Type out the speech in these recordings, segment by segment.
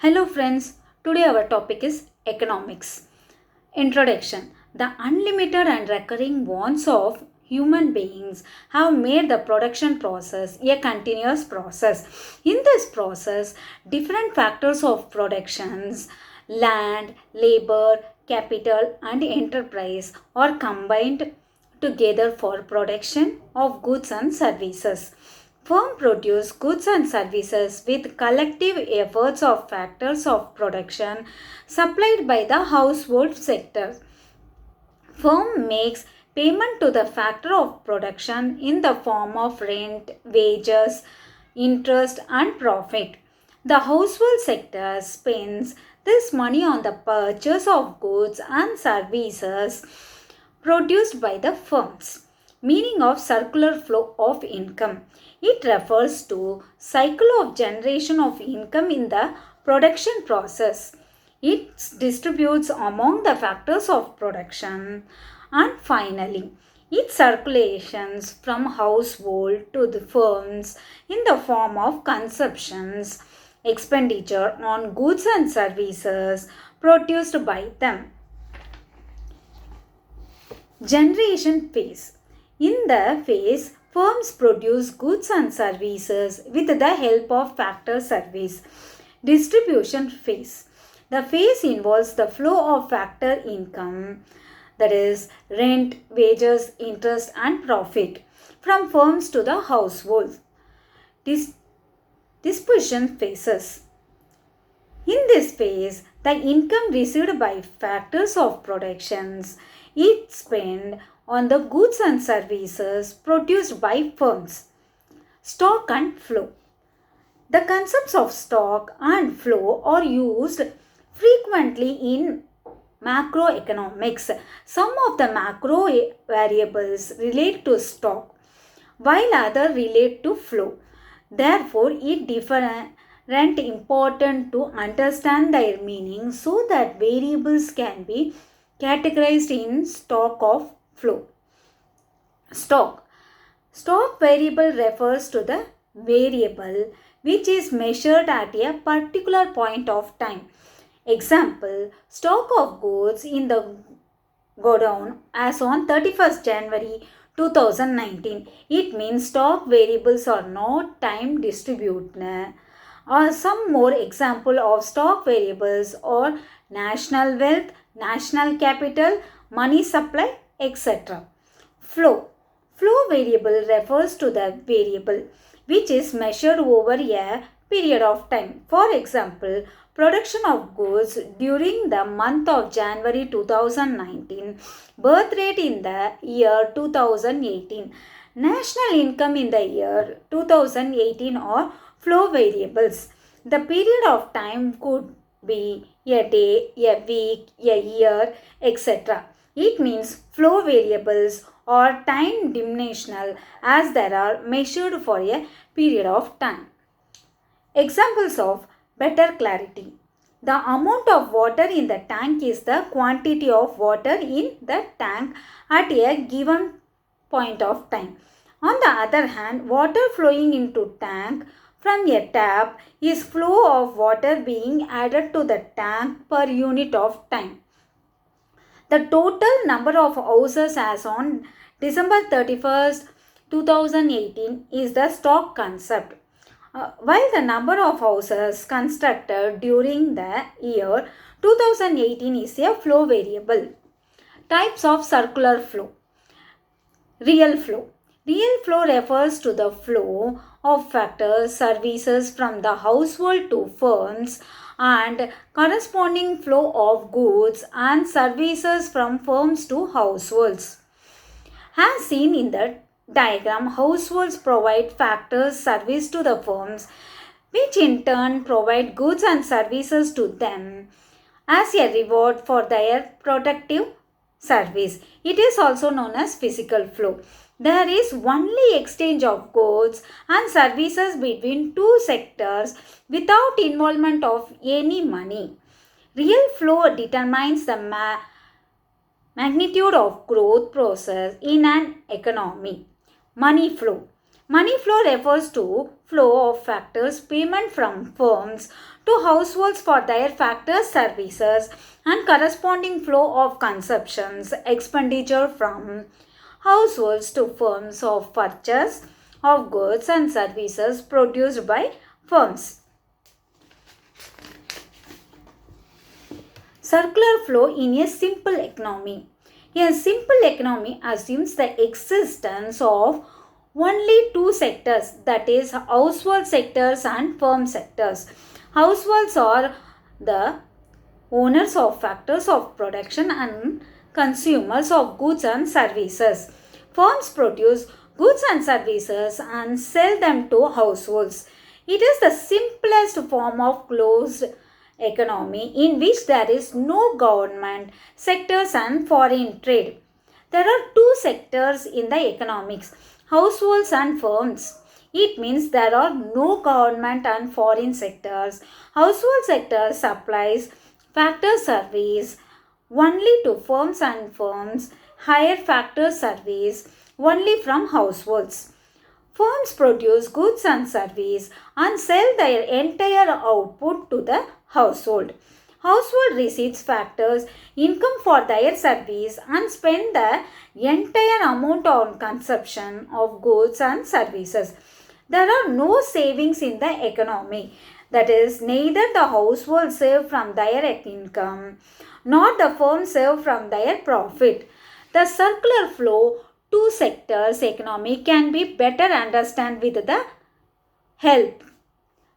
Hello friends, today our topic is economics. Introduction. The unlimited and recurring wants of human beings have made the production process a continuous process. In this process, different factors of productions, land, labor, capital and enterprise are combined together for production of goods and services. Firm produce goods and services with collective efforts of factors of production supplied by the household sector. Firm makes payment to the factor of production in the form of rent, wages, interest and profit. The household sector spends this money on the purchase of goods and services produced by the firms. Meaning of circular flow of income. It refers to cycle of generation of income in the production process. It distributes among the factors of production. And finally, it circulations from household to the firms in the form of consumptions, expenditure on goods and services produced by them. Generation phase. In the phase, firms produce goods and services with the help of factor service. Distribution phase. The phase involves the flow of factor income, that is rent, wages, interest and profit from firms to the household. Disposition phases. In this phase, the income received by factors of productions is spent on the goods and services produced by firms. Stock and flow. The concepts of stock and flow are used frequently in macroeconomics. Some of the macro variables relate to stock, while others relate to flow. Therefore, it different important to understand their meaning so that variables can be categorized in stock of flow. Stock. Stock variable refers to the variable which is measured at a particular point of time. Example, stock of goods in the godown as on 31st January 2019. It means stock variables are not time distributed. Or some more example of stock variables are national wealth, national capital, money supply, etc. Flow. Flow variable refers to the variable which is measured over a period of time. For example, production of goods during the month of January 2019, birth rate in the year 2018, national income in the year 2018 or flow variables. The period of time could be a day, a week, a year, etc. It means flow variables are time dimensional as they are measured for a period of time. Examples of better clarity. The amount of water in the tank is the quantity of water in the tank at a given point of time. On the other hand, water flowing into tank from a tap is flow of water being added to the tank per unit of time. The total number of houses as on December 31st, 2018 is the stock concept. While the number of houses constructed during the year 2018 is a flow variable. Types of circular flow. Real flow. Real flow refers to the flow of factors, services from the household to firms and corresponding flow of goods and services from firms to households. As seen in the diagram, households provide factors service to the firms which in turn provide goods and services to them as a reward for their productive service. It is also known as physical flow. There is only exchange of goods and services between two sectors without involvement of any money. Real flow determines the magnitude of growth process in an economy. Money flow. Money flow refers to flow of factors payment from firms to households for their factors services and corresponding flow of consumptions expenditure from households to firms of purchase of goods and services produced by firms. Circular flow in a simple economy. A simple economy assumes the existence of only two sectors, that is household sectors and firm sectors. Households are the owners of factors of production and consumers of goods and services. Firms produce goods and services and sell them to households. It is the simplest form of closed economy in which there is no government, sectors and foreign trade. There are two sectors in the economics, households and firms. It means there are no government and foreign sectors. Household sector supplies factor service only to firms and firms hire factor service only from households. Firms produce goods and service and sell their entire output to the household. Household receives factors income for their service and spend the entire amount on consumption of goods and services. There are no savings in the economy. That is, neither the household save from their income nor the firm save from their profit. The circular flow two sectors economy can be better understand with the help.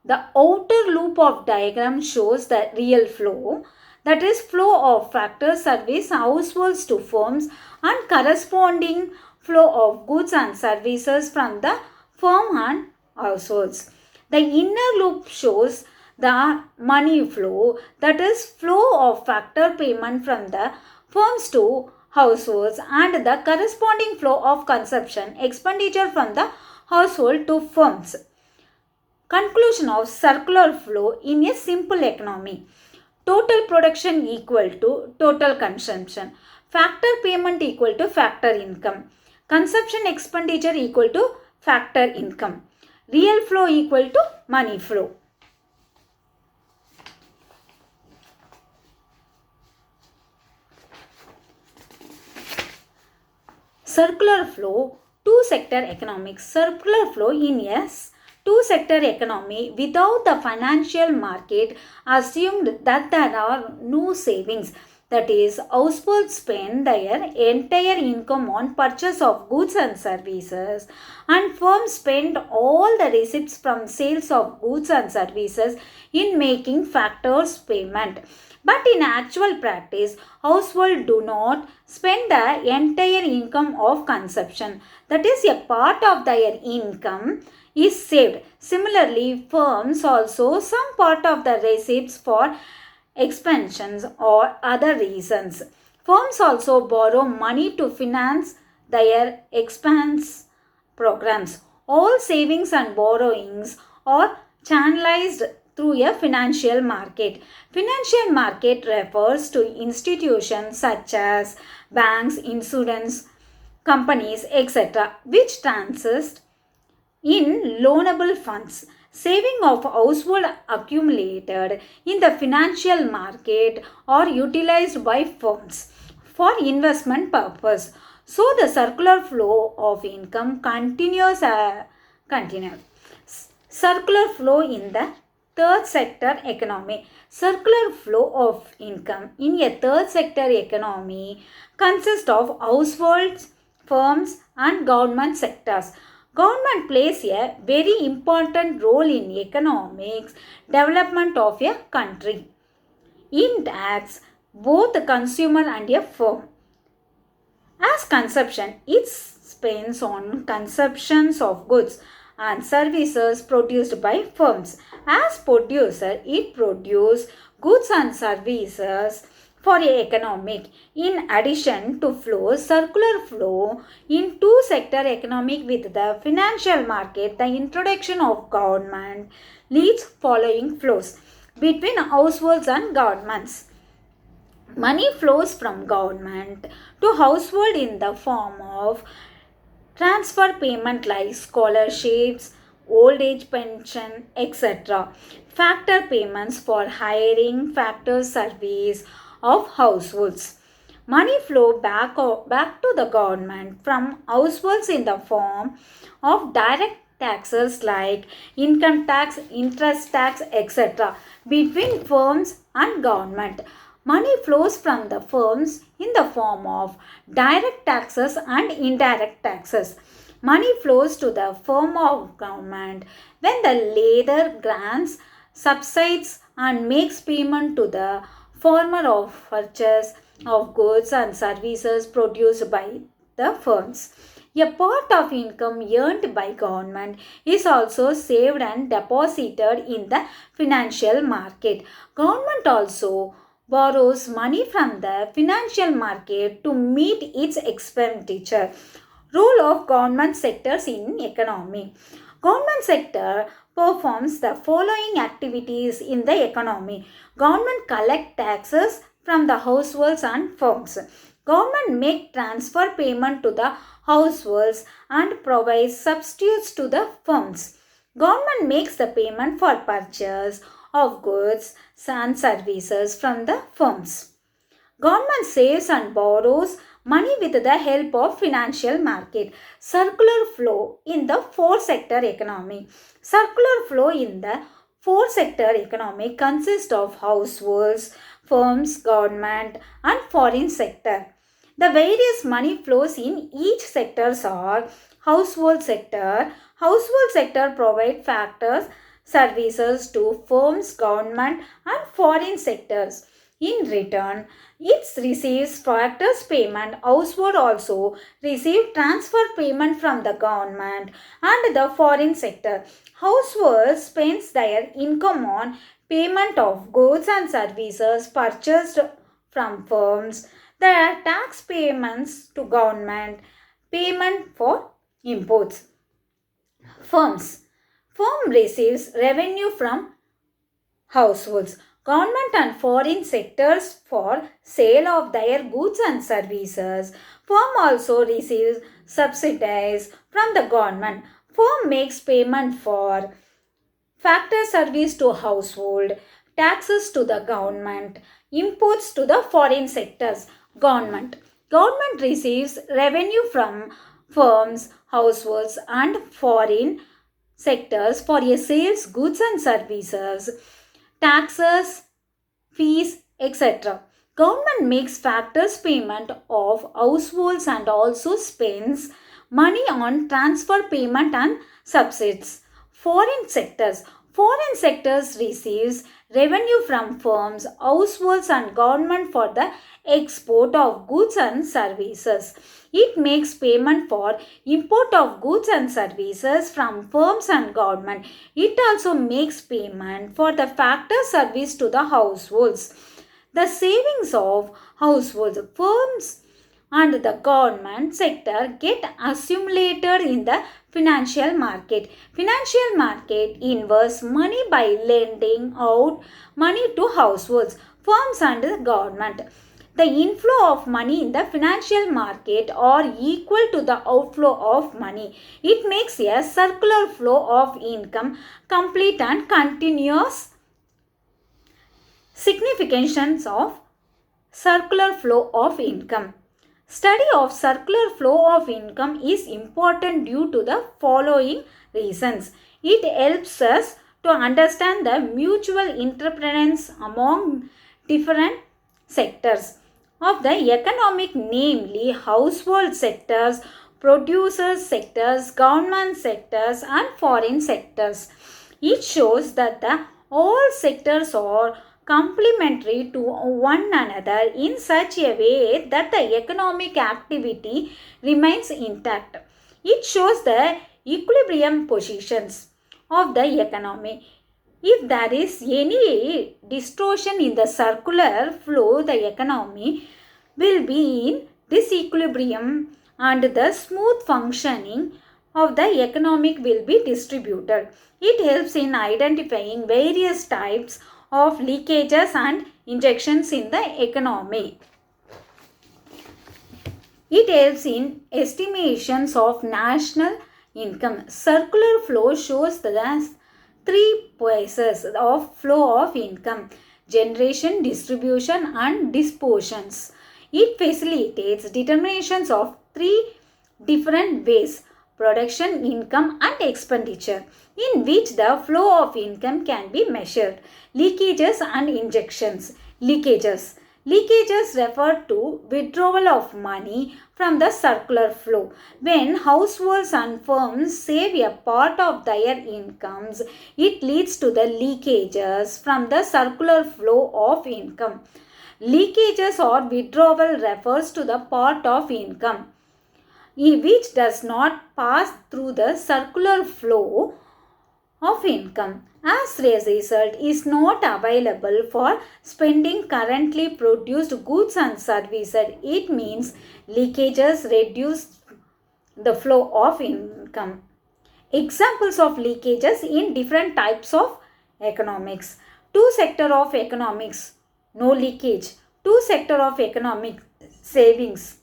The outer loop of diagram shows the real flow, that is flow of factor service households to firms and corresponding flow of goods and services from the firm and households. The inner loop shows the money flow, that is flow of factor payment from the firms to households and the corresponding flow of consumption expenditure from the household to firms. Conclusion of circular flow in a simple economy. Total production equal to total consumption. Factor payment equal to factor income. Consumption expenditure equal to factor income. Real flow equal to money flow. Circular flow, two sector economics. Circular flow in a two sector economy without the financial market assumed that there are no savings. That is, households spend their entire income on purchase of goods and services, and firms spend all the receipts from sales of goods and services in making factors payment. But in actual practice, households do not spend the entire income of consumption. That is, a part of their income is saved. Similarly, firms also some part of the receipts for expansions or other reasons. Firms also borrow money to finance their expense programs. All savings and borrowings are channelized through a financial market. Financial market refers to institutions such as banks, insurance companies, etc., which transact in loanable funds. Saving of household accumulated in the financial market are utilized by firms for investment purpose. So the circular flow of income continues. Circular flow in the third sector economy. Circular flow of income in a third sector economy consists of households, firms and government sectors. Government plays a very important role in economics development of a country. It acts both a consumer and a firm. As consumption, it spends on consumptions of goods and services produced by firms. As producer, it produces goods and services for economic. In addition to flow, circular flow in two sector economic with the financial market, the introduction of government leads following flows between households and governments. Money flows from government to household in the form of transfer payment like scholarships, old age pension, etc. Factor payments for hiring, factor service of households. Money flow back to the government from households in the form of direct taxes like income tax, interest tax, etc. between firms and government. Money flows from the firms in the form of direct taxes and indirect taxes. Money flows to the firm of government when the latter grants, subsides and makes payment to the former of purchase of goods and services produced by the firms. A part of income earned by government is also saved and deposited in the financial market. Government also borrows money from the financial market to meet its expenditure. Role of government sectors in economy. Government sector performs the following activities in the economy. Government collect taxes from the households and firms. Government make transfer payment to the households and provides substitutes to the firms. Government makes the payment for purchase of goods and services from the firms. Government saves and borrows money with the help of financial market. Circular flow in the four sector economy. Circular flow in the four sector economy consists of households, firms, government and foreign sector. The various money flows in each sectors are household sector. Household sector provide factors services to firms, government and foreign sectors. In return, it receives factors payment. Household also receive transfer payment from the government and the foreign sector. Household spends their income on payment of goods and services purchased from firms, the tax payments to government, payment for imports. Firms. Firm receives revenue from households, government and foreign sectors for sale of their goods and services. Firm also receives subsidies from the government. Firm makes payment for factor service to household, taxes to the government, imports to the foreign sectors. Government. Government receives revenue from firms, households and foreign sectors for a sales goods and services, taxes, fees, etc. Government makes factors payment of households and also spends money on transfer payment and subsidies. Foreign sectors. Foreign sectors receives revenue from firms, households and government for the export of goods and services. It makes payment for import of goods and services from firms and government. It also makes payment for the factor service to the households. The savings of households, firms and the government sector get accumulated in the financial market. Financial market invests money by lending out money to households, firms and the government. The inflow of money in the financial market are equal to the outflow of money. It makes a circular flow of income complete and continuous. Significance of circular flow of income. Study of circular flow of income is important due to the following reasons. It helps us to understand the mutual interdependence among different sectors of the economic, namely household sectors, producers sectors, government sectors and foreign sectors. It shows that the all sectors are complementary to one another in such a way that the economic activity remains intact. It shows the equilibrium positions of the economy. If there is any distortion in the circular flow, the economy will be in disequilibrium and the smooth functioning of the economic will be distributed. It helps in identifying various types of leakages and injections in the economy. It helps in estimations of national income. Circular flow shows the three phases of flow of income: generation, distribution, and dispositions. It facilitates determinations of three different ways: production, income, and expenditure, in which the flow of income can be measured. Leakages and injections. Leakages. Leakages refer to withdrawal of money from the circular flow. When households and firms save a part of their incomes, it leads to the leakages from the circular flow of income. Leakages or withdrawal refers to the part of income which does not pass through the circular flow of income, as a result is not available for spending currently produced goods and services. It means leakages reduce the flow of income. Examples of leakages in different types of economics. Two sector of economics, no leakage. Two sector of economic, savings.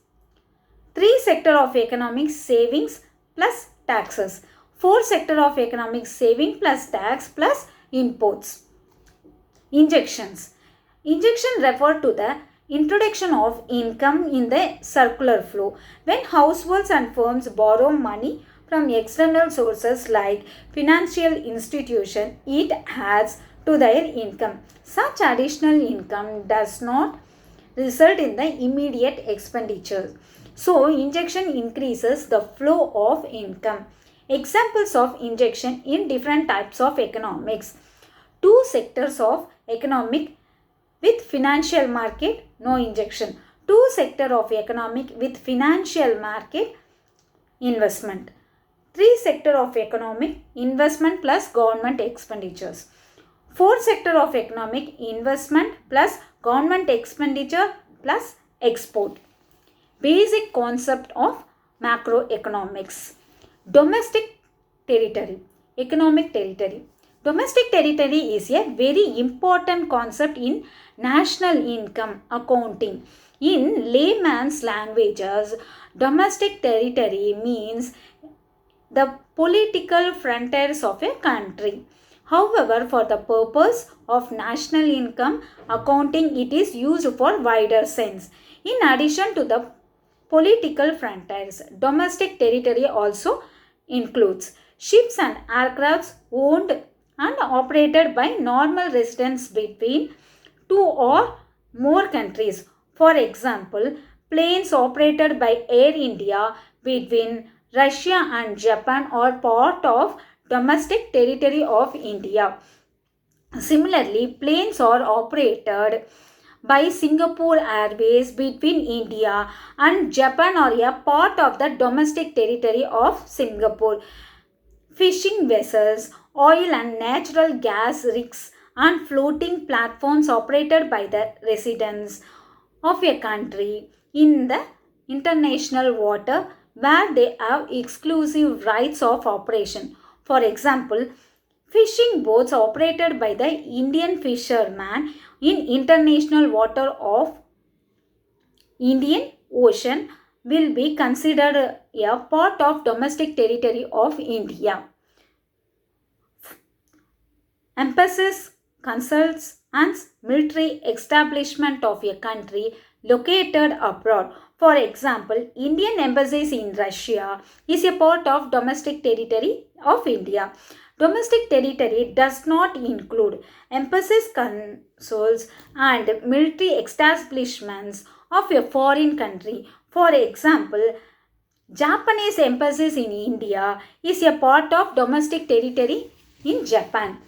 Three sector of economics, savings plus taxes. Four sector of economics, saving plus tax plus imports. Injections. Injection refer to the introduction of income in the circular flow. When households and firms borrow money from external sources like financial institution, it adds to their income. Such additional income does not result in the immediate expenditures. So, injection increases the flow of income. Examples of injection in different types of economics. Two sectors of economic with financial market, no injection. Two sector of economic with financial market, investment. Three sector of economic, investment plus government expenditures. Four sector of economic, investment plus government expenditure plus export. Basic concept of macroeconomics. Domestic territory, economic territory. Domestic territory is a very important concept in national income accounting. In layman's languages, domestic territory means the political frontiers of a country. However, for the purpose of national income accounting, it is used for wider sense. In addition to the political frontiers, domestic territory also includes ships and aircrafts owned and operated by normal residents between two or more countries. For example, planes operated by Air India between Russia and Japan are part of domestic territory of India. Similarly, planes are operated by Singapore Airways between India and Japan are a part of the domestic territory of Singapore. Fishing vessels, oil and natural gas rigs, and floating platforms operated by the residents of a country in the international water where they have exclusive rights of operation. For example, fishing boats operated by the Indian fishermen in international water of Indian Ocean will be considered a part of domestic territory of India. Embassies, consuls and military establishment of a country located abroad. For example, Indian embassies in Russia is a part of domestic territory of India. Domestic territory does not include embassies, consuls and military establishments of a foreign country. For example, Japanese embassies in India is a part of domestic territory in Japan.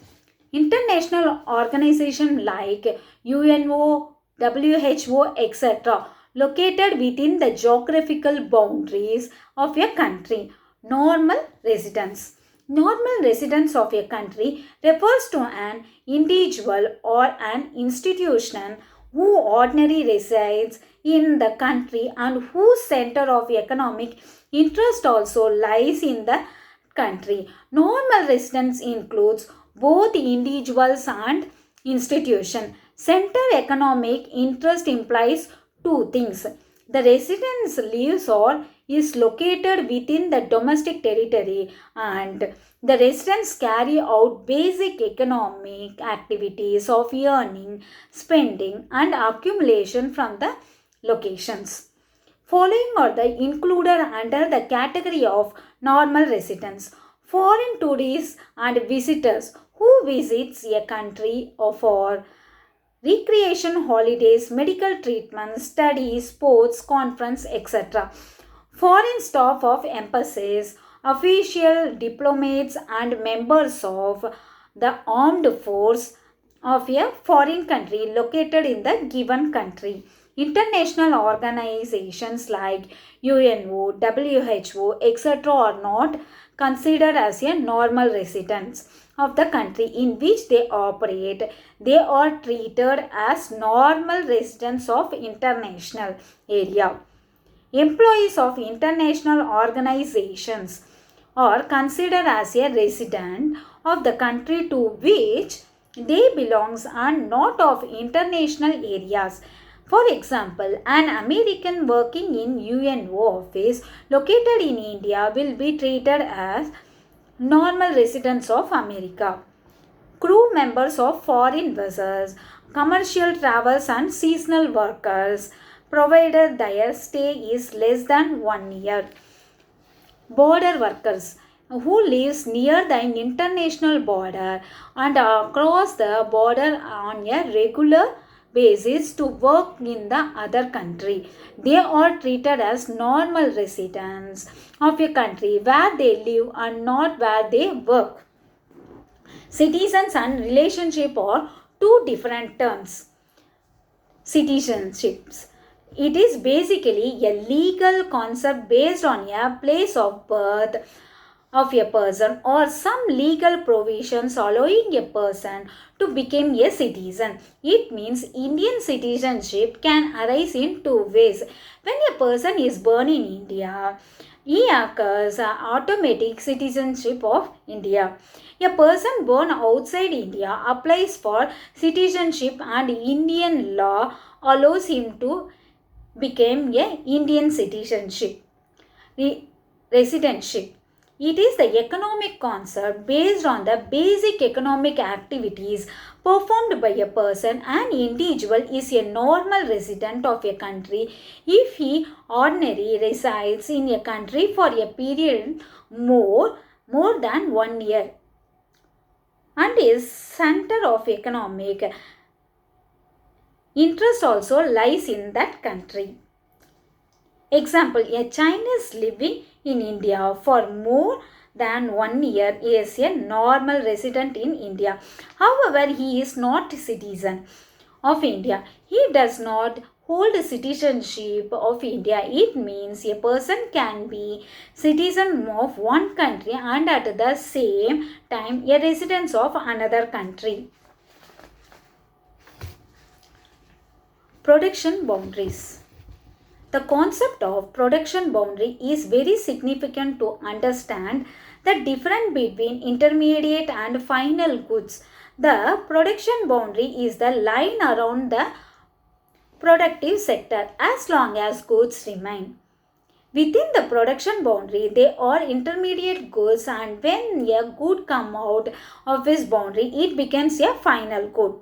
International organizations like UNO, WHO, etc. located within the geographical boundaries of a country. Normal residence. Normal residence of a country refers to an individual or an institution who ordinarily resides in the country and whose center of economic interest also lies in the country. Normal residence includes both individuals and institution. Center economic interest implies two things. The residents lives or is located within the domestic territory and the residents carry out basic economic activities of earning, spending and accumulation from the locations. Following are the included under the category of normal residents. Foreign tourists and visitors who visits a country for recreation, holidays, medical treatment, studies, sports, conference, etc. Foreign staff of embassies, official diplomats and members of the armed force of a foreign country located in the given country. International organizations like UNO, WHO, etc. are not considered as a normal residents of the country in which they operate. They are treated as normal residents of international area. Employees of international organizations are considered as a resident of the country to which they belong and not of international areas. For example, an American working in UNO office located in India will be treated as normal residents of America. Crew members of foreign vessels, commercial travels and seasonal workers, provided their stay is less than 1 year. Border workers who lives near the international border and across the border on a regular basis to work in the other country. They are treated as normal residents of a country where they live and not where they work. Citizens and relationship are two different terms. Citizenships. It is basically a legal concept based on a place of birth of a person or some legal provisions allowing a person to become a citizen. It means Indian citizenship can arise in two ways. When a person is born in India, he acquires automatic citizenship of India. A person born outside India applies for citizenship and Indian law allows him to become a Indian citizenship. Residentship. It is the economic concept based on the basic economic activities performed by a person. An individual is a normal resident of a country if he ordinarily resides in a country for a period more than 1 year and is center of economic interest also lies in that country. Example, a Chinese living in India for more than 1 year is a normal resident in India. However, he is not a citizen of India. He does not hold citizenship of India. It means a person can be citizen of one country and at the same time a resident of another country. Production boundaries. The concept of production boundary is very significant to understand the difference between intermediate and final goods. The production boundary is the line around the productive sector as long as goods remain. Within the production boundary, there are intermediate goods, and when a good comes out of this boundary, it becomes a final good.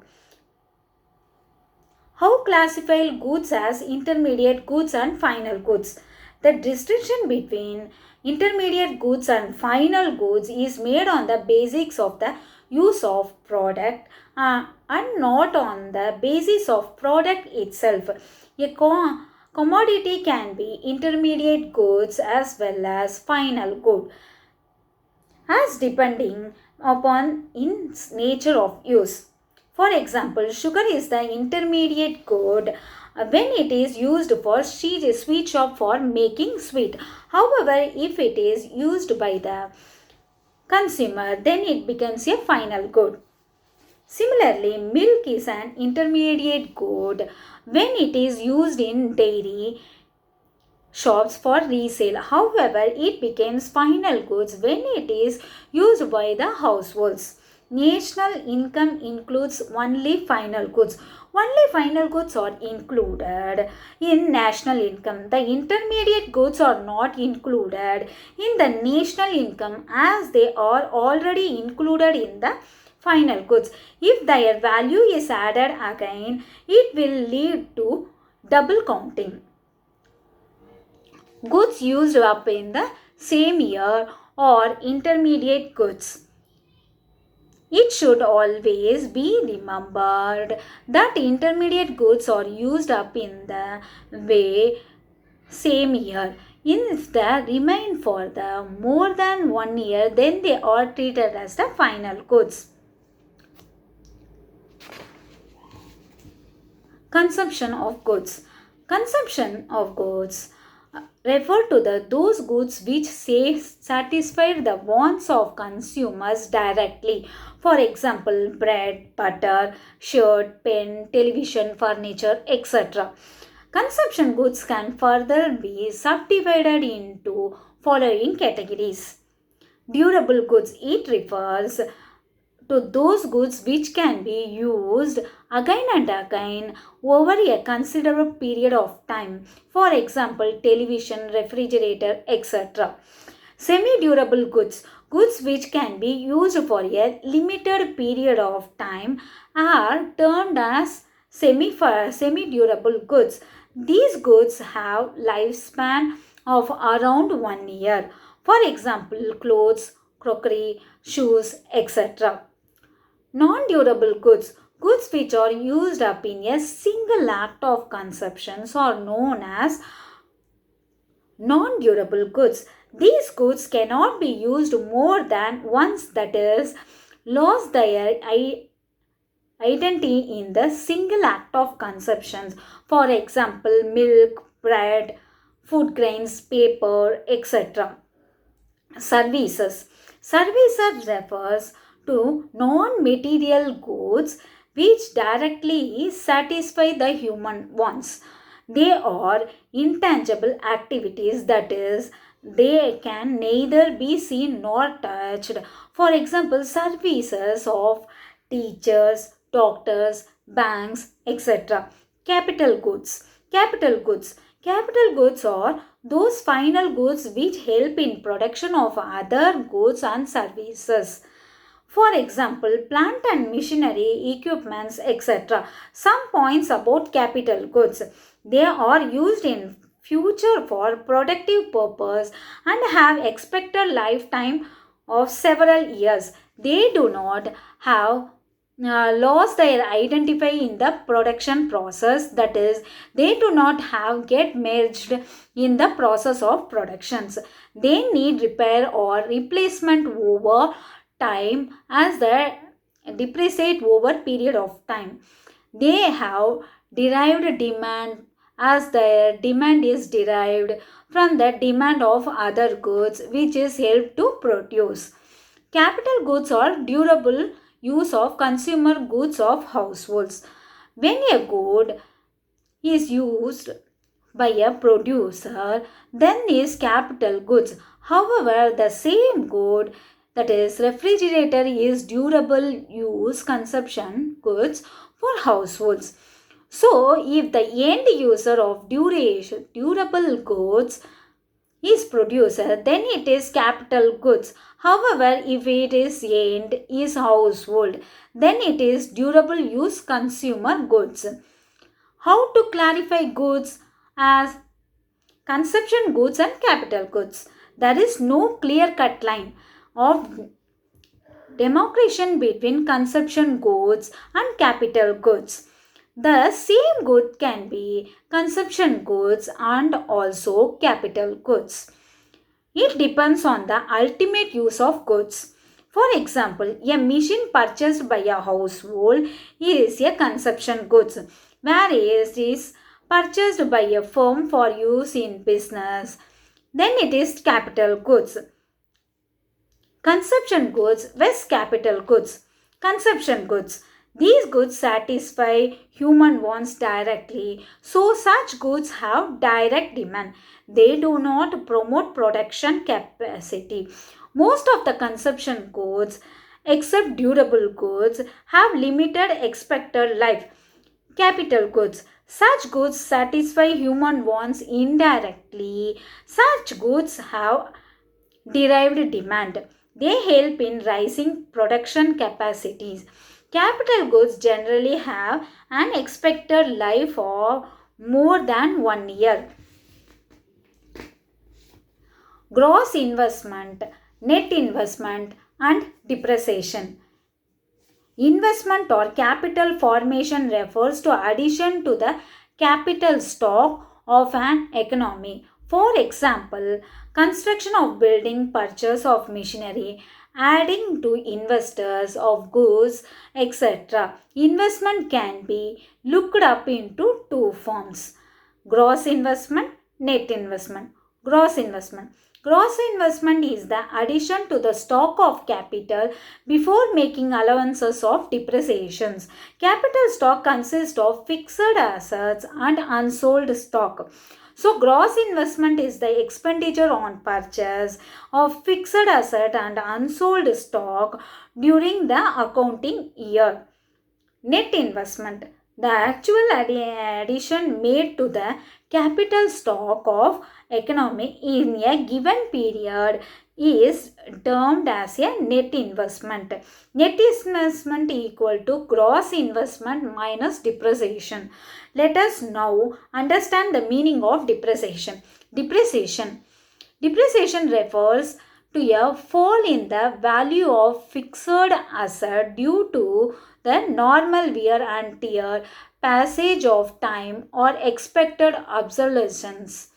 How classify goods as intermediate goods and final goods? The distinction between intermediate goods and final goods is made on the basics of the use of product and not on the basis of product itself. A commodity can be intermediate goods as well as final good, as depending upon its nature of use. For example, sugar is the intermediate good when it is used for sweet shop for making sweet. However, if it is used by the consumer, then it becomes a final good. Similarly, milk is an intermediate good when it is used in dairy shops for resale. However, it becomes final goods when it is used by the households. National income includes only final goods. Only final goods are included in national income. The intermediate goods are not included in the national income as they are already included in the final goods. If their value is added again, it will lead to double counting. Goods used up in the same year or intermediate goods. It should always be remembered that intermediate goods are used up in the way same year. If they remain for the more than 1 year, then they are treated as the final goods. Consumption of goods. Consumption of goods refer to those goods which satisfy the wants of consumers directly. For example, bread, butter, shirt, pen, television, furniture, etc. Consumption goods can further be subdivided into following categories. Durable goods. It refers to those goods which can be used again and again over a considerable period of time. For example, television, refrigerator, etc. Semi-durable goods. Goods which can be used for a limited period of time are termed as semi-durable goods. These goods have lifespan of around 1 year. For example, clothes, crockery, shoes, etc. Non-durable goods. Goods which are used up in a single act of consumption are known as non-durable goods. These goods cannot be used more than once, that is, lost their identity in the single act of consumption. For example, milk, bread, food grains, paper, etc. Services. Services refers to non-material goods which directly satisfy the human wants. They are intangible activities, that is, they can neither be seen nor touched. For example, services of teachers, doctors, banks, etc. Capital goods. Capital goods. Capital goods are those final goods which help in production of other goods and services. For example, plant and machinery, equipments, etc. Some points about capital goods. They are used in future for productive purpose and have expected lifetime of several years. They do not have lost their identify in the production process, that is, they do not have get merged in the process of productions. They need repair or replacement over time as they depreciate over period of time. They have derived demand as their demand is derived from the demand of other goods which is helped to produce. Capital goods are durable use of consumer goods of households. When a good is used by a producer, then is capital goods. However, the same good, that is refrigerator, is durable use consumption goods for households. So, if the end user of durable goods is producer, then it is capital goods. However, if it is end is household, then it is durable use consumer goods. How to clarify goods as consumption goods and capital goods? There is no clear cut line of demarcation between consumption goods and capital goods. The same good can be consumption goods and also capital goods. It depends on the ultimate use of goods. For example, a machine purchased by a household is a consumption goods, whereas it is purchased by a firm for use in business, then it is capital goods. Consumption goods vs capital goods. Consumption goods. These goods satisfy human wants directly, so such goods have direct demand. They do not promote production capacity. Most of the consumption goods, except durable goods, have limited expected life. Capital goods. Such goods satisfy human wants indirectly. Such goods have derived demand. They help in rising production capacities. Capital goods generally have an expected life of more than 1 year. Gross investment, net investment, and depreciation. Investment or capital formation refers to addition to the capital stock of an economy. For example, construction of building, purchase of machinery, adding to investors of goods, etc. Investment can be looked up into two forms: gross investment, net investment. Gross investment. Gross investment is the addition to the stock of capital before making allowances of depreciations. Capital stock consists of fixed assets and unsold stock. So, gross investment is the expenditure on purchase of fixed asset and unsold stock during the accounting year. Net investment. The actual addition made to the capital stock of economy in a given period is termed as a net investment. Net investment equal to gross investment minus depreciation. Let us now understand the meaning of depreciation. Depreciation. Depreciation refers to a fall in the value of fixed asset due to the normal wear and tear, passage of time, or expected obsolescence.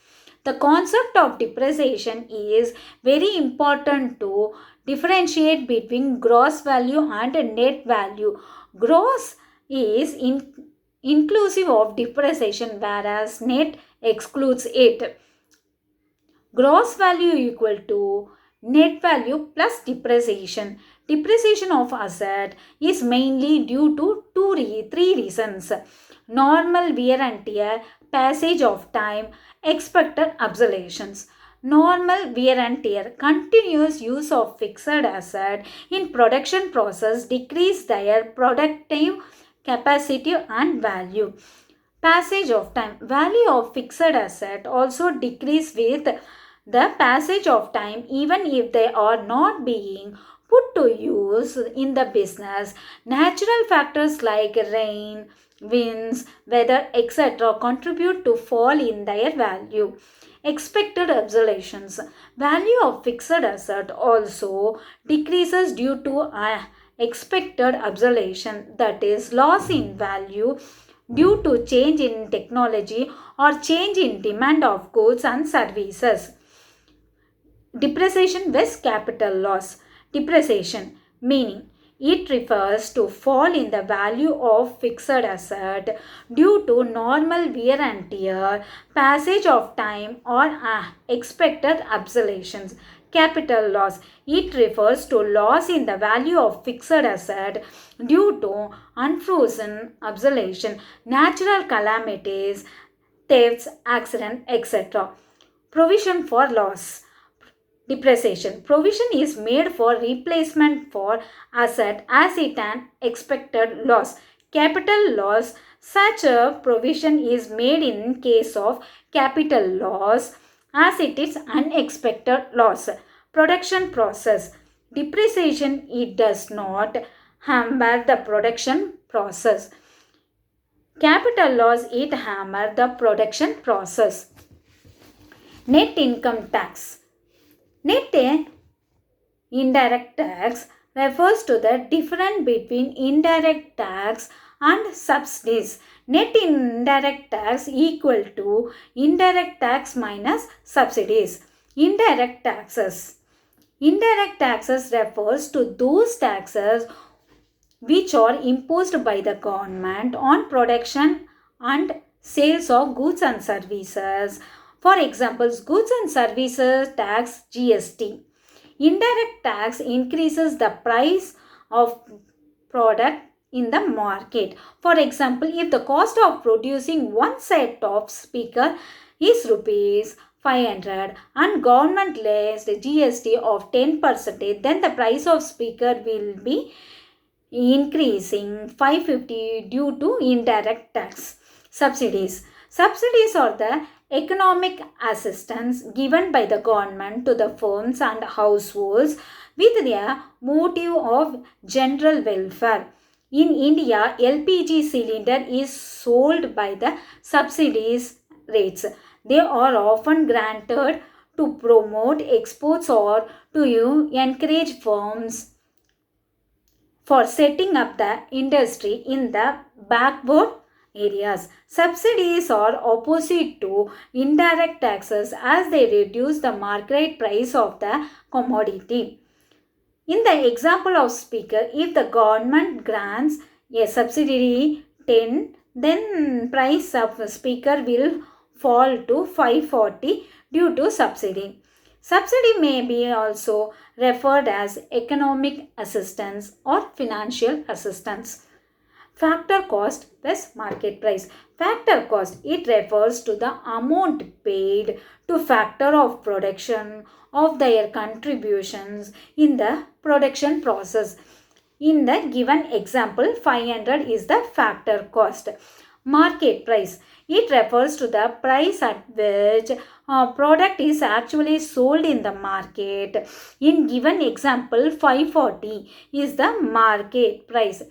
The concept of depreciation is very important to differentiate between gross value and net value. Gross is inclusive of depreciation, whereas net excludes it. Gross value equal to net value plus depreciation. Depreciation of asset is mainly due to three reasons: normal wear and tear, passage of time, expected obsolescence. Normal wear and tear, continuous use of fixed asset in production process decrease their productive capacity and value. Passage of time, value of fixed asset also decrease with the passage of time even if they are not being put to use in the business. Natural factors like rain, winds, weather, etc. contribute to fall in their value. Expected obsolescence. Value of fixed asset also decreases due to expected obsolescence, that is loss in value due to change in technology or change in demand of goods and services. Depreciation with capital loss. Depreciation meaning it refers to fall in the value of fixed asset due to normal wear and tear, passage of time, or expected obsolescence. Capital loss. It refers to loss in the value of fixed asset due to unforeseen obsolescence, natural calamities, thefts, accident, etc. Provision for loss. Depreciation. Provision is made for replacement for asset as it an expected loss. Capital loss. Such a provision is made in case of capital loss as it is unexpected loss. Production process. Depreciation it does not hamper the production process. Capital loss it hamper the production process. Net income tax. Net indirect tax refers to the difference between indirect tax and subsidies. Net indirect tax equal to indirect tax minus subsidies. Indirect taxes. Indirect taxes refers to those taxes which are imposed by the government on production and sales of goods and services. For example, goods and services tax GST. Indirect tax increases the price of product in the market. For example, if the cost of producing one set of speaker is rupees 500 and government lays the GST of 10%, then the price of speaker will be increasing 550 due to indirect tax. Subsidies. Subsidies are the economic assistance given by the government to the firms and households with the motive of general welfare. In India, LPG cylinder is sold by the subsidies rates. They are often granted to promote exports or to encourage firms for setting up the industry in the backward areas. Subsidies are opposite to indirect taxes as they reduce the market price of the commodity. In the example of speaker, if the government grants a subsidy 10, then price of speaker will fall to 540 due to subsidy. Subsidy may be also referred as economic assistance or financial assistance. Factor cost plus market price. Factor cost, it refers to the amount paid to factor of production of their contributions in the production process. In the given example, 500 is the factor cost. Market price, it refers to the price at which a product is actually sold in the market. In given example, 540 is the market price.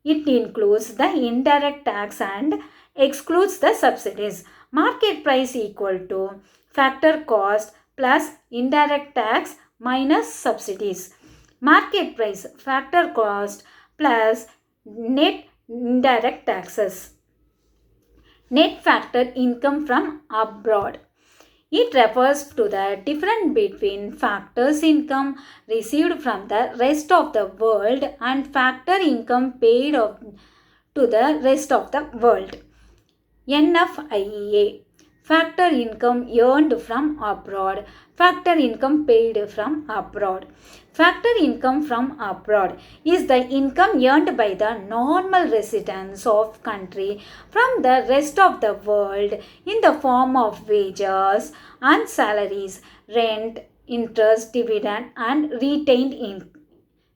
It includes the indirect tax and excludes the subsidies. Market price equal to factor cost plus indirect tax minus subsidies. Market price, factor cost plus net indirect taxes. Net factor income from abroad. It refers to the difference between factors income received from the rest of the world and factor income paid to the rest of the world. NFIA, factor income earned from abroad, factor income paid from abroad. Factor income from abroad is the income earned by the normal residents of country from the rest of the world in the form of wages and salaries, rent, interest, dividend and retained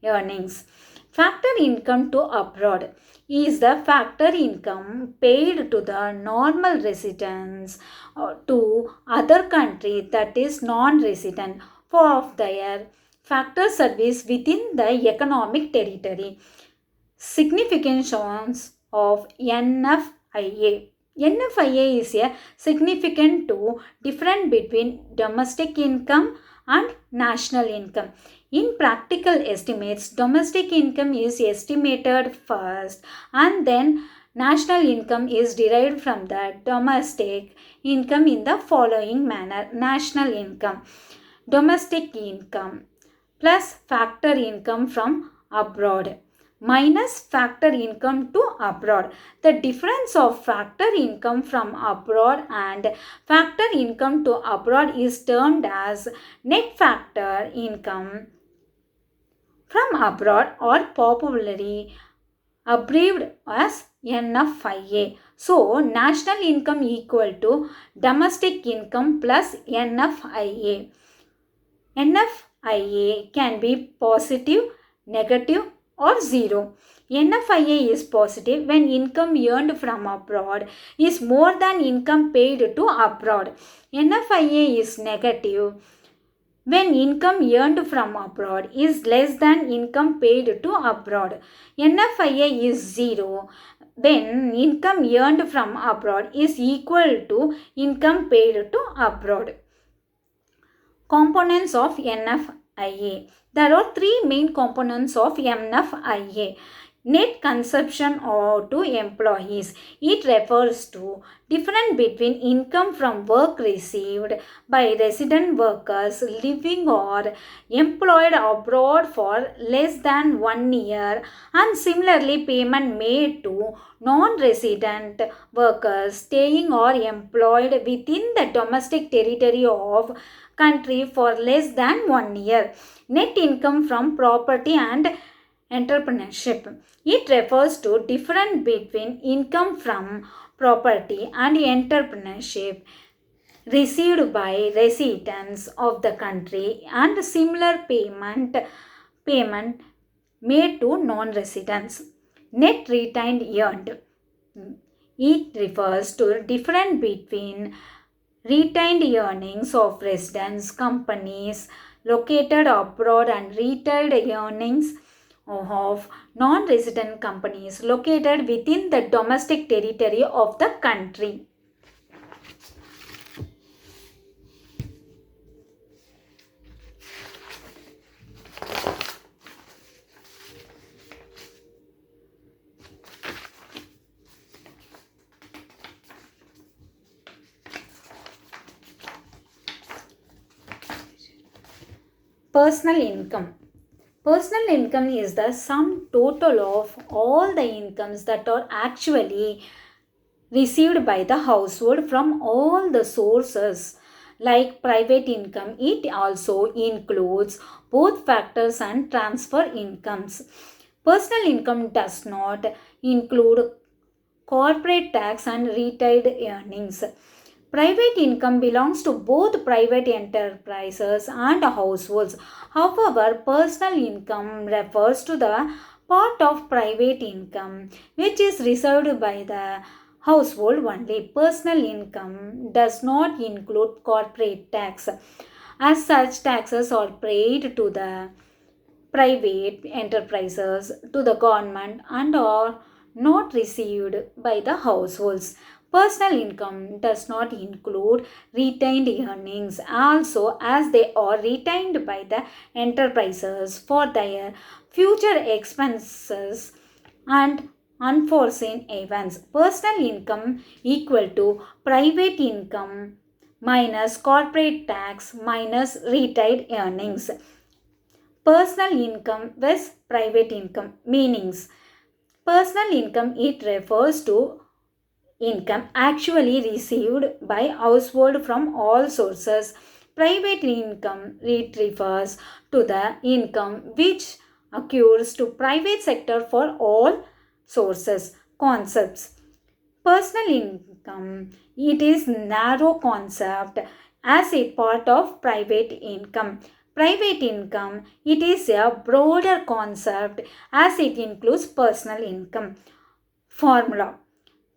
earnings. Factor income to abroad is the factor income paid to the normal residents to other country that is non-resident for their factor service within the economic territory. Significance of NFIA. NFIA is a significant to difference between domestic income and national income. In practical estimates, domestic income is estimated first and then national income is derived from the domestic income in the following manner. National income, domestic income plus factor income from abroad minus factor income to abroad. The difference of factor income from abroad and factor income to abroad is termed as net factor income from abroad or popularly abbreviated as NFIA. So, national income equal to domestic income plus NFIA. NFIA can be positive, negative or zero. NFIA is positive when income earned from abroad is more than income paid to abroad. NFIA is negative when income earned from abroad is less than income paid to abroad. NFIA is zero when income earned from abroad is equal to income paid to abroad. Components of NFIA. There are three main components of NFIA. Net consumption or to employees. It refers to difference between income from work received by resident workers living or employed abroad for less than 1 year and similarly payment made to non-resident workers staying or employed within the domestic territory of country for less than 1 year. Net income from property and entrepreneurship. It refers to difference between income from property and entrepreneurship received by residents of the country and similar payment made to non-residents. Net retained earned. It refers to difference between retained earnings of residents, companies located abroad and retained earnings of non-resident companies located within the domestic territory of the country. Personal income. Personal income is the sum total of all the incomes that are actually received by the household from all the sources. Like private income, it also includes both factors and transfer incomes. Personal income does not include corporate tax and retained earnings. Private income belongs to both private enterprises and households. However, personal income refers to the part of private income which is reserved by the household only. Personal income does not include corporate tax. As such, taxes are paid to the private enterprises, to the government, and are not received by the households. Personal income does not include retained earnings also, as they are retained by the enterprises for their future expenses and unforeseen events. Personal income equal to private income minus corporate tax minus retained earnings. Personal income vs private income meanings. Personal income, it refers to income actually received by household from all sources. Private income, it refers to the income which occurs to private sector for all sources. Concepts. Personal income, it is narrow concept as a part of private income. Private income, it is a broader concept as it includes personal income. Formula.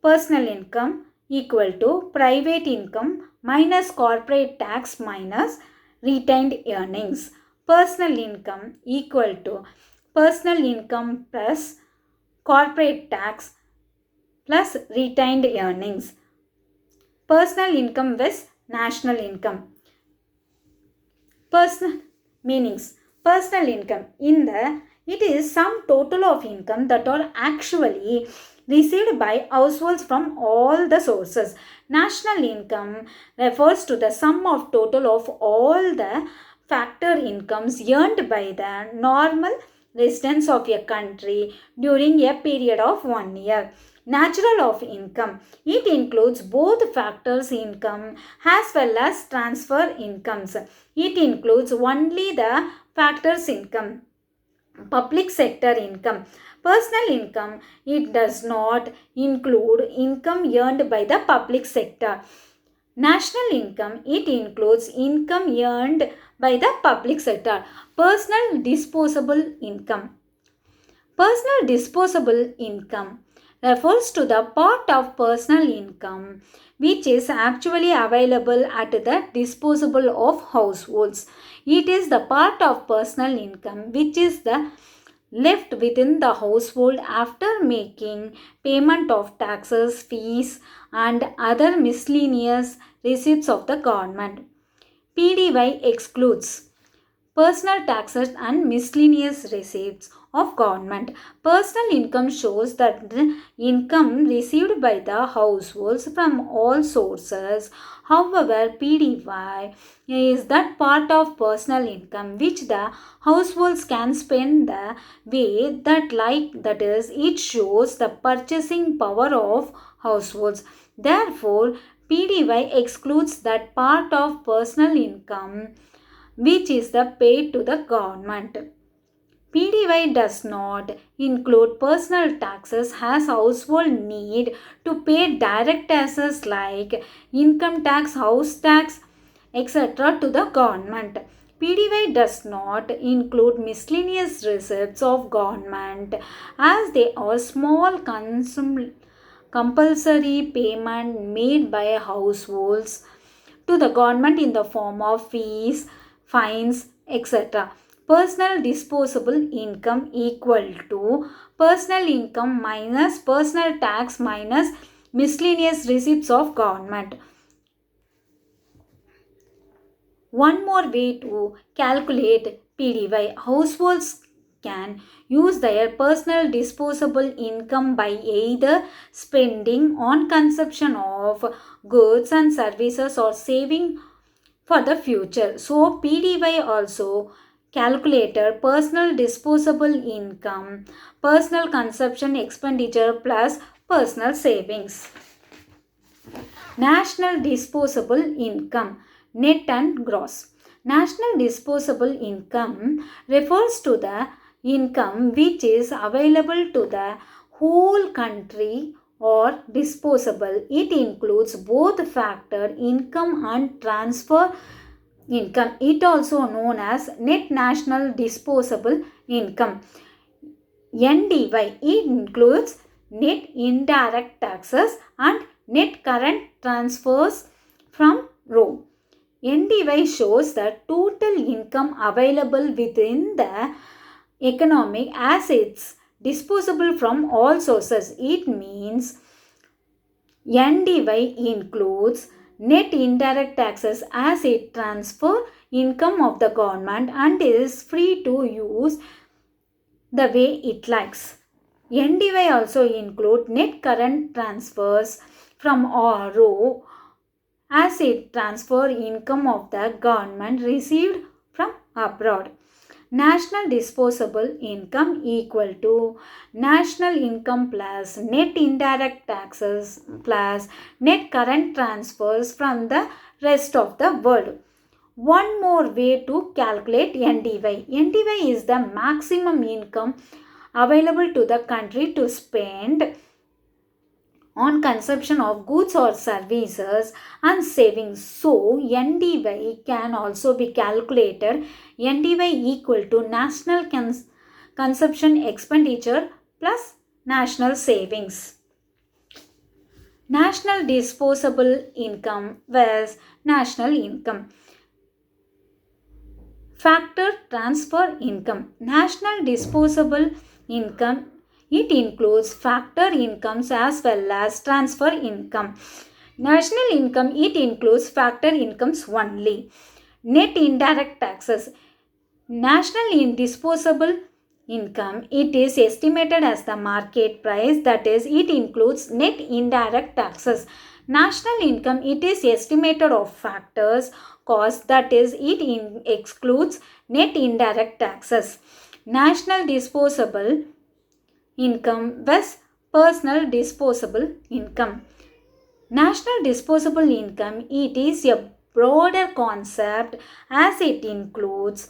Personal income equal to private income minus corporate tax minus retained earnings. Personal income equal to personal income plus corporate tax plus retained earnings. Personal income vs national income. Personal meanings. Personal income, in the it is some total of income that are actually received by households from all the sources. National income refers to the sum of total of all the factor incomes earned by the normal residents of a country during a period of 1 year. Natural of income, it includes both factors income as well as transfer incomes. It includes only the factors income. Public sector income. Personal income, it does not include income earned by the public sector. National income, it includes income earned by the public sector. Personal disposable income. Personal disposable income refers to the part of personal income which is actually available at the disposal of households. It is the part of personal income which is the left within the household after making payment of taxes, fees, and other miscellaneous receipts of the government. PDY excludes personal taxes and miscellaneous receipts of government. Personal income shows that the income received by the households from all sources. However, PDY is that part of personal income which the households can spend the way that like, that is, it shows the purchasing power of households. Therefore, PDY excludes that part of personal income which is the paid to the government. PDY does not include personal taxes as household need to pay direct taxes like income tax, house tax, etc. to the government. PDY does not include miscellaneous receipts of government as they are small compulsory payment made by households to the government in the form of fees, fines, etc. Personal disposable income equal to personal income minus personal tax minus miscellaneous receipts of government. One more way to calculate PDY: households can use their personal disposable income by either spending on consumption of goods and services or saving for the future. So PDY also calculated personal disposable income, personal consumption expenditure plus personal savings. National disposable income, net and gross. National disposable income refers to the income which is available to the whole country or disposable. It includes both factor income and transfer income. It also known as net national disposable income. NDY, it includes net indirect taxes and net current transfers from row. NDY shows the total income available within the economic as it's disposable from all sources. It means NDY includes net indirect taxes as it transfer income of the government and is free to use the way it likes. NDY also include net current transfers from a row as it transfer income of the government received from abroad. National disposable income equal to national income plus net indirect taxes plus net current transfers from the rest of the world. One more way to calculate NDY. NDY is the maximum income available to the country to spend on consumption of goods or services and savings. So, NDY can also be calculated. NDY equal to national consumption expenditure plus national savings. National disposable income was national income. Factor transfer income. National disposable income, it includes factor incomes as well as transfer income. National income, it includes factor incomes only. Net indirect taxes. National disposable income, it is estimated as the market price, that is it includes net indirect taxes. National income, it is estimated of factors cost, that is it excludes net indirect taxes. National disposable income was personal disposable income. National disposable income, it is a broader concept as it includes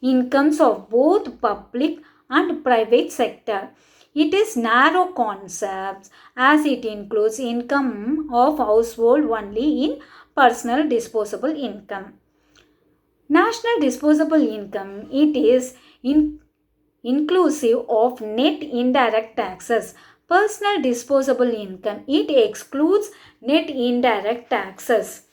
incomes of both public and private sector. It is narrow concept as it includes income of household only in personal disposable income. National disposable income, it is inclusive of net indirect taxes. Personal disposable income, it excludes net indirect taxes.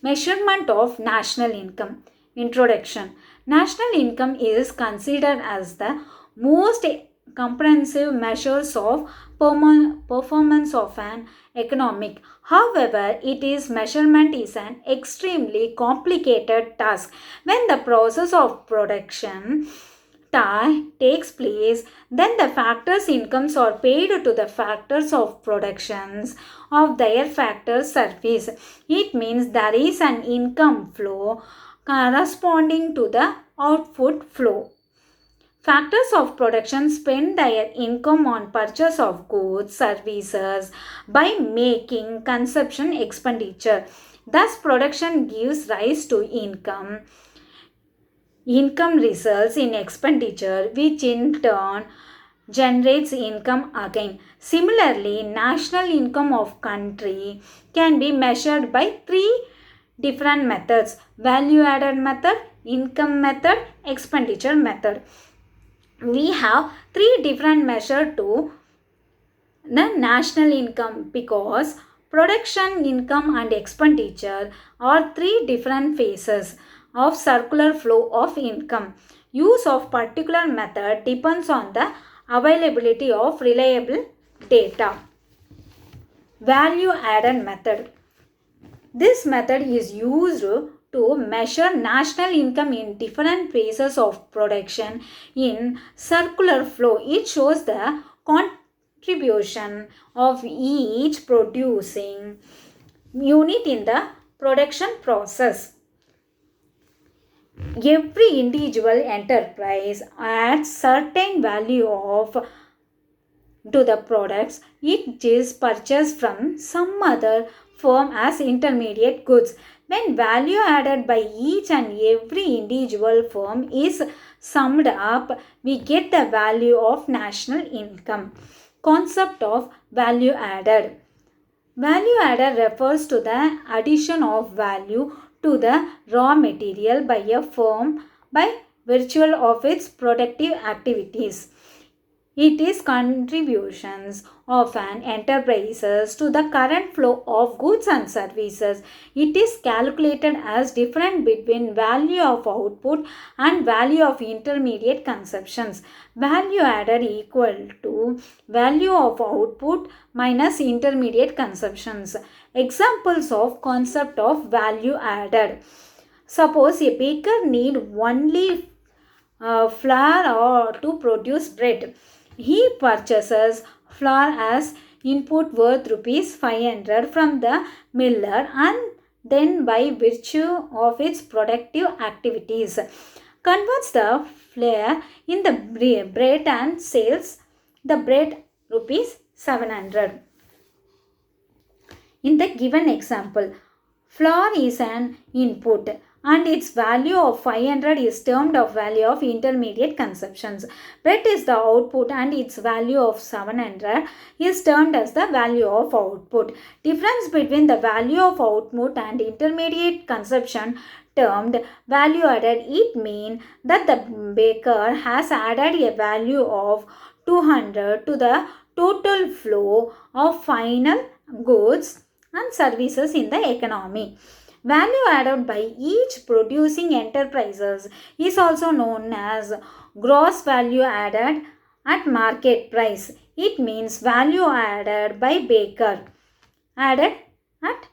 Measurement of national income. Introduction. National income is considered as the most comprehensive measures of performance of an economic. However, its measurement is an extremely complicated task. When the process of production takes place, then the factors incomes are paid to the factors of productions of their factor service. It means there is an income flow corresponding to the output flow. Factors of production spend their income on purchase of goods, services by making consumption expenditure. Thus, production gives rise to income. Income results in expenditure, which in turn generates income again. Similarly, national income of country can be measured by three different methods: value added method, income method, expenditure method. We have three different measures to the national income because production, income and expenditure are three different phases of circular flow of income. Use of particular method depends on the availability of reliable data. Value added method. This method is used to measure national income in different phases of production in circular flow. It shows the contribution of each producing unit in the production process. Every individual enterprise adds certain value to the products it is purchased from some other firm as intermediate goods. When value added by each and every individual firm is summed up, we get the value of national income. Concept of value added. Value added refers to the addition of value to the raw material by a firm by virtue of its productive activities. It is contributions of an enterprise to the current flow of goods and services. It is calculated as difference between value of output and value of intermediate consumptions. Value added equal to value of output minus intermediate consumptions. Examples of concept of value added. Suppose a baker need only flour or to produce bread. He purchases flour as input worth rupees 500 from the miller and then by virtue of its productive activities converts the flour in the bread and sells the bread rupees 700. In the given example, flour is an input and its value of 500 is termed of value of intermediate consumptions. Bread is the output and its value of 700 is termed as the value of output. Difference between the value of output and intermediate consumption termed value added, it means that the baker has added a value of 200 to the total flow of final goods and services in the economy. Value added by each producing enterprises is also known as gross value added at market price. It means value added by baker added at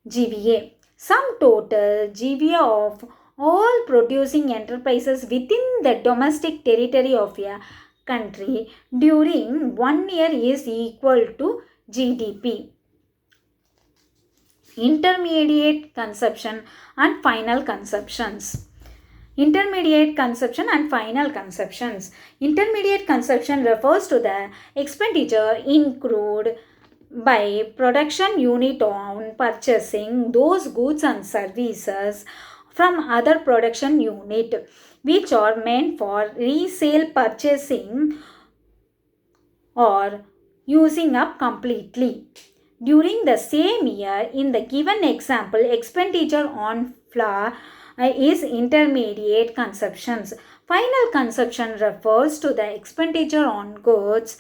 GVA. Sum total GVA of all producing enterprises within the domestic territory of a country during 1 year is equal to GDP. Intermediate consumption and final consumptions. Intermediate consumption and final consumptions. Intermediate consumption refers to the expenditure incurred by production unit on purchasing those goods and services from other production unit which are meant for resale purchasing or using up completely. During the same year, in the given example, expenditure on flour is intermediate consumptions. Final consumption refers to the expenditure on goods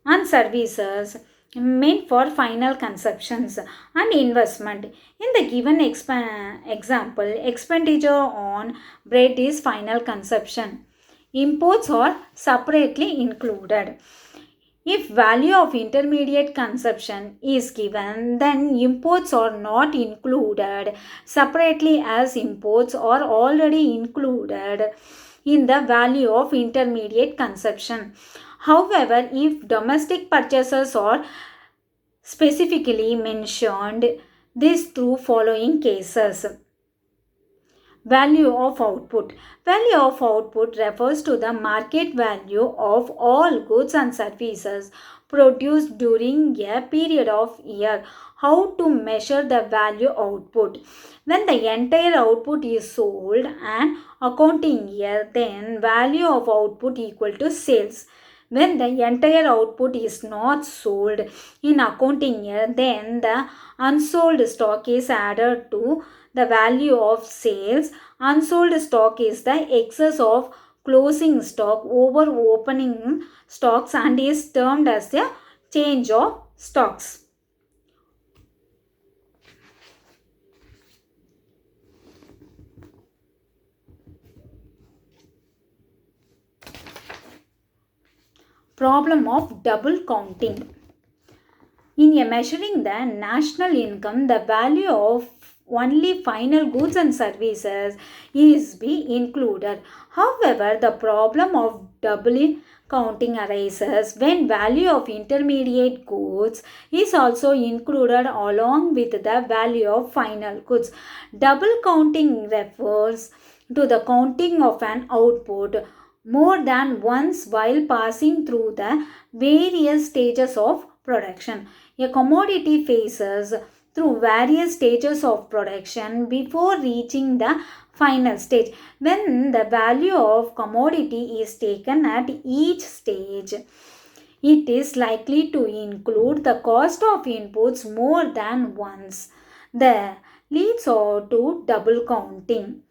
and services meant for final consumptions and investment. In the given example, expenditure on bread is final consumption. Imports are separately included. If value of intermediate consumption is given, then imports are not included separately as imports are already included in the value of intermediate consumption. However, if domestic purchases are specifically mentioned, this through following cases. Value of output. Value of output refers to the market value of all goods and services produced during a period of year. How to measure the value output? When the entire output is sold an accounting year, then value of output equal to sales. When the entire output is not sold in accounting year, then the unsold stock is added to the value of sales. Unsold stock is the excess of closing stock over opening stocks and is termed as a change of stocks. Problem of double counting. In a measuring the national income, the value of only final goods and services is be included. However, the problem of double counting arises when value of intermediate goods is also included along with the value of final goods. Double counting refers to the counting of an output more than once while passing through the various stages of production. A commodity passes through various stages of production before reaching the final stage. When the value of commodity is taken at each stage, it is likely to include the cost of inputs more than once. The leads to double counting.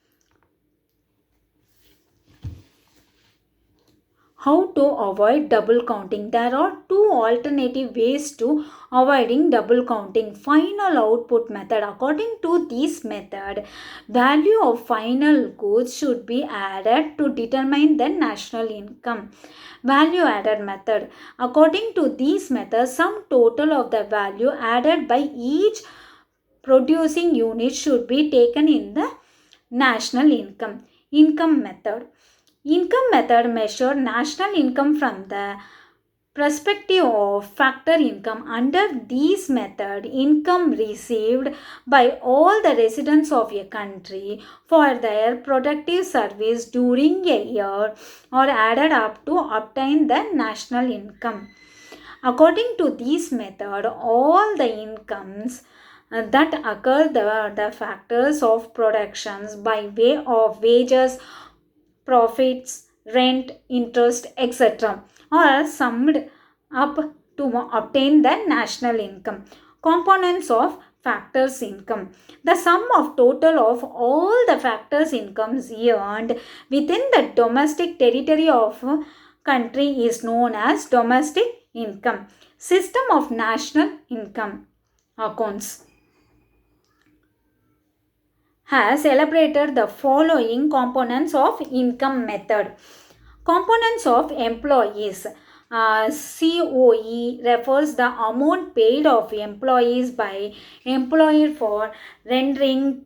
How to avoid double counting? There are two alternative ways to avoiding double counting. Final output method. According to this method, value of final goods should be added to determine the national income. Value added method. According to this method, sum total of the value added by each producing unit should be taken in the national income. Income method. Income method measure national income from the perspective of factor income. Under this method, income received by all the residents of a country for their productive service during a year are added up to obtain the national income. According to this method, all the incomes that occur the factors of productions by way of wages, profits, rent, interest, etc. are summed up to obtain the national income. Components of factors income. The sum of total of all the factors incomes earned within the domestic territory of a country is known as domestic income. System of national income accounts has elaborated the following components of income method. Components of employees. COE refers the amount paid of employees by employer for rendering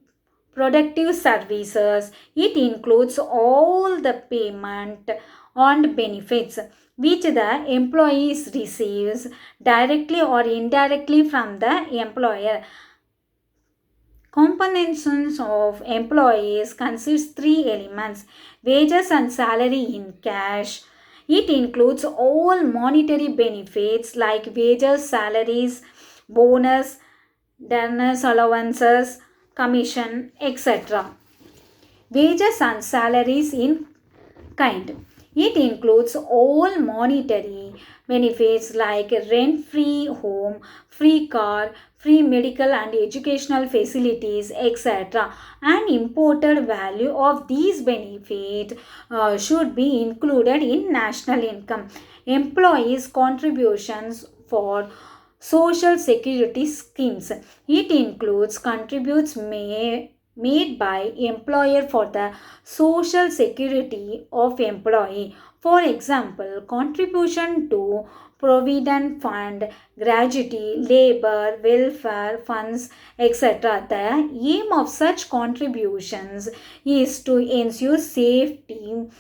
productive services. It includes all the payment and benefits which the employees receives directly or indirectly from the employer. Compensations of employees consists three elements: wages and salary in cash. It includes all monetary benefits like wages, salaries, bonus, donors allowances, commission, etc. Wages and salaries in kind. It includes all monetary benefits like rent-free home, free car, free medical and educational facilities, etc. And imported value of these benefits should be included in national income. Employees' contributions for social security schemes. It includes contributes made by employer for the social security of employee. For example, contribution to provident fund, gratuity, labor, welfare funds, etc. The aim of such contributions is to ensure safety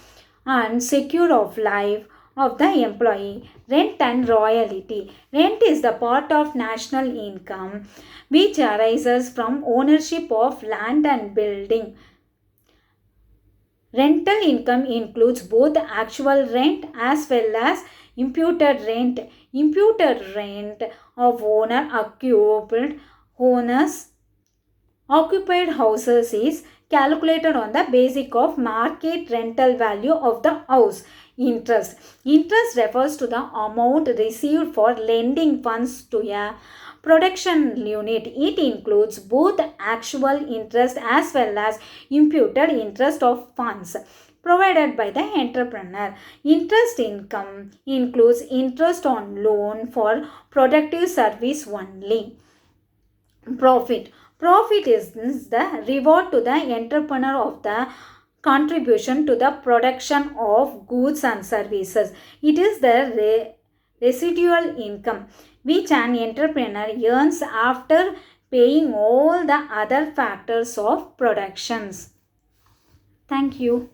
and secure of life of the employee. Rent and royalty. Rent is the part of national income which arises from ownership of land and building. Rental income includes both actual rent as well as imputed rent. Imputed rent of owners occupied houses is calculated on the basis of market rental value of the house. interest. Interest refers to the amount received for lending funds to a production unit. It includes both actual interest as well as imputed interest of funds provided by the entrepreneur. Interest income includes interest on loan for productive service only. Profit. Profit is the reward to the entrepreneur of the contribution to the production of goods and services. It is the residual income which an entrepreneur earns after paying all the other factors of productions. Thank you.